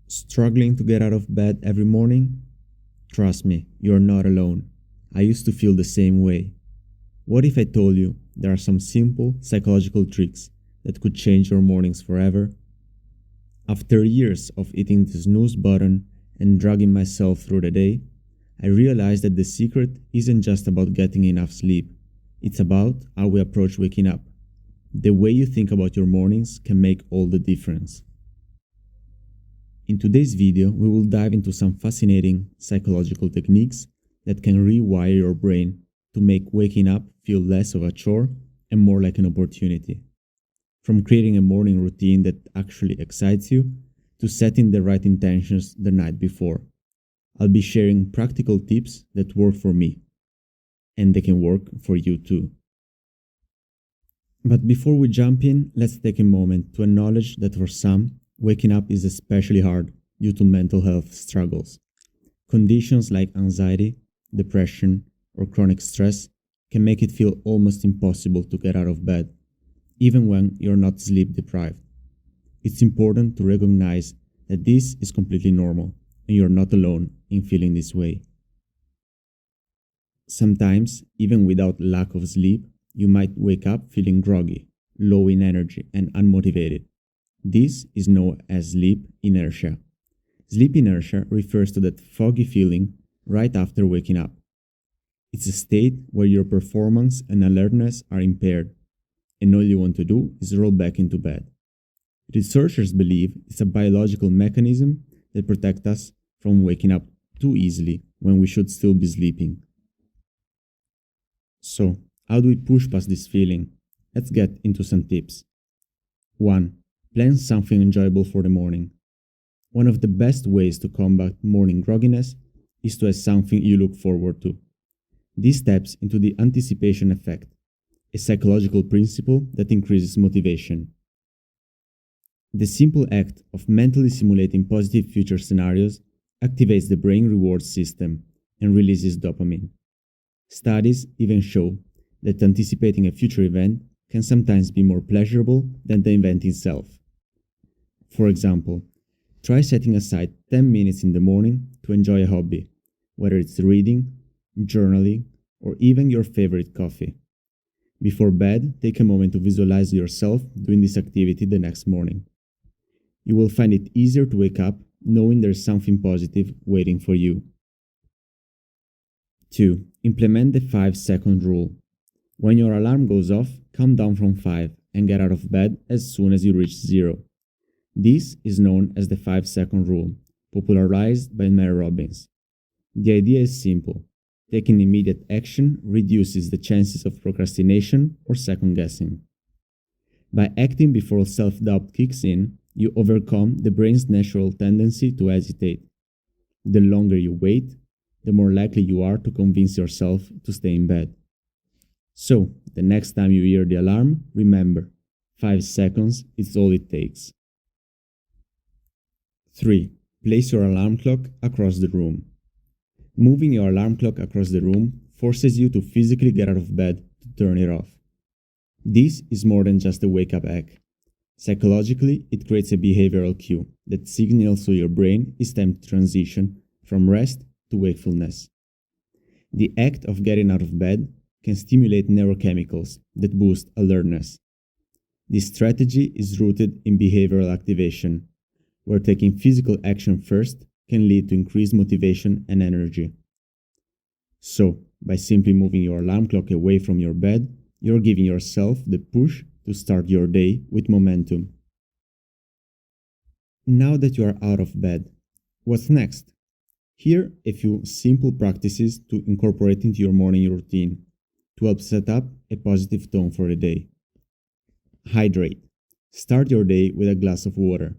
Struggling to get out of bed every morning? Trust me, you're not alone. I used to feel the same way. What if I told you there are some simple psychological tricks that could change your mornings forever? After years of hitting the snooze button and dragging myself through the day, I realized that the secret isn't just about getting enough sleep. It's about how we approach waking up. The way you think about your mornings can make all the difference. In today's video, we will dive into some fascinating psychological techniques that can rewire your brain to make waking up feel less of a chore and more like an opportunity. From creating a morning routine that actually excites you to setting the right intentions the night before. I'll be sharing practical tips that work for me, and they can work for you too. But before we jump in, let's take a moment to acknowledge that for some, waking up is especially hard due to mental health struggles. Conditions like anxiety, depression, or chronic stress can make it feel almost impossible to get out of bed, even when you're not sleep deprived. It's important to recognize that this is completely normal and you're not alone in feeling this way. Sometimes, even without lack of sleep, you might wake up feeling groggy, low in energy, and unmotivated. This is known as sleep inertia. Sleep inertia refers to that foggy feeling right after waking up. It's a state where your performance and alertness are impaired, and all you want to do is roll back into bed. Researchers believe it's a biological mechanism that protects us from waking up too easily when we should still be sleeping. So, how do we push past this feeling? Let's get into some tips. 1. Plan something enjoyable for the morning. One of the best ways to combat morning grogginess is to have something you look forward to. This taps into the anticipation effect, a psychological principle that increases motivation. The simple act of mentally simulating positive future scenarios activates the brain reward system and releases dopamine. Studies even show that anticipating a future event can sometimes be more pleasurable than the event itself. For example, try setting aside 10 minutes in the morning to enjoy a hobby, whether it's reading, journaling, or even your favorite coffee. Before bed, take a moment to visualize yourself doing this activity the next morning. You will find it easier to wake up knowing there's something positive waiting for you. 2. Implement the 5-second rule. When your alarm goes off, count down from 5 and get out of bed as soon as you reach 0. This is known as the 5-second rule, popularized by Mary Robbins. The idea is simple. Taking immediate action reduces the chances of procrastination or second guessing. By acting before self-doubt kicks in, you overcome the brain's natural tendency to hesitate. The longer you wait, the more likely you are to convince yourself to stay in bed. So, the next time you hear the alarm, remember, 5 seconds is all it takes. 3. Place your alarm clock across the room. Moving your alarm clock across the room forces you to physically get out of bed to turn it off. This is more than just a wake-up hack. Psychologically, it creates a behavioral cue that signals to your brain it's time to transition from rest to wakefulness. The act of getting out of bed can stimulate neurochemicals that boost alertness. This strategy is rooted in behavioral activation, where taking physical action first can lead to increased motivation and energy. So, by simply moving your alarm clock away from your bed, you're giving yourself the push to start your day with momentum. Now that you are out of bed, what's next? Here are a few simple practices to incorporate into your morning routine to help set up a positive tone for the day. Hydrate. Start your day with a glass of water.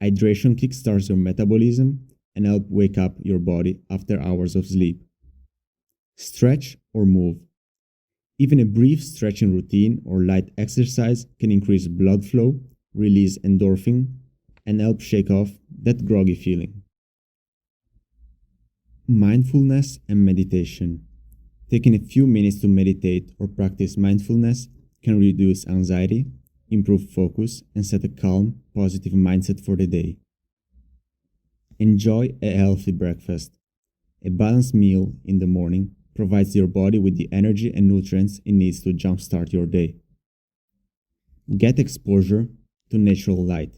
Hydration kickstarts your metabolism and help wake up your body after hours of sleep. Stretch or move. Even a brief stretching routine or light exercise can increase blood flow, release endorphin, and help shake off that groggy feeling. Mindfulness and meditation. Taking a few minutes to meditate or practice mindfulness can reduce anxiety, improve focus, and set a calm, positive mindset for the day. Enjoy a healthy breakfast. A balanced meal in the morning provides your body with the energy and nutrients it needs to jumpstart your day. Get exposure to natural light.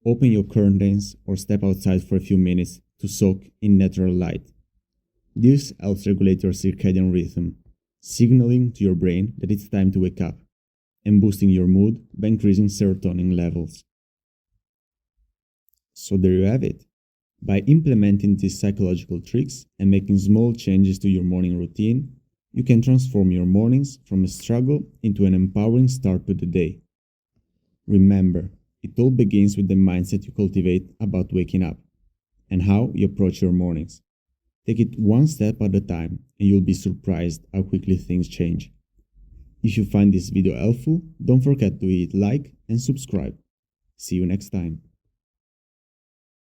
Open your curtains or step outside for a few minutes to soak in natural light. This helps regulate your circadian rhythm, signaling to your brain that it's time to wake up, and boosting your mood by increasing serotonin levels. So there you have it. By implementing these psychological tricks and making small changes to your morning routine, you can transform your mornings from a struggle into an empowering start to the day. Remember, it all begins with the mindset you cultivate about waking up and how you approach your mornings. Take it one step at a time and you'll be surprised how quickly things change. If you find this video helpful, don't forget to hit like and subscribe. See you next time.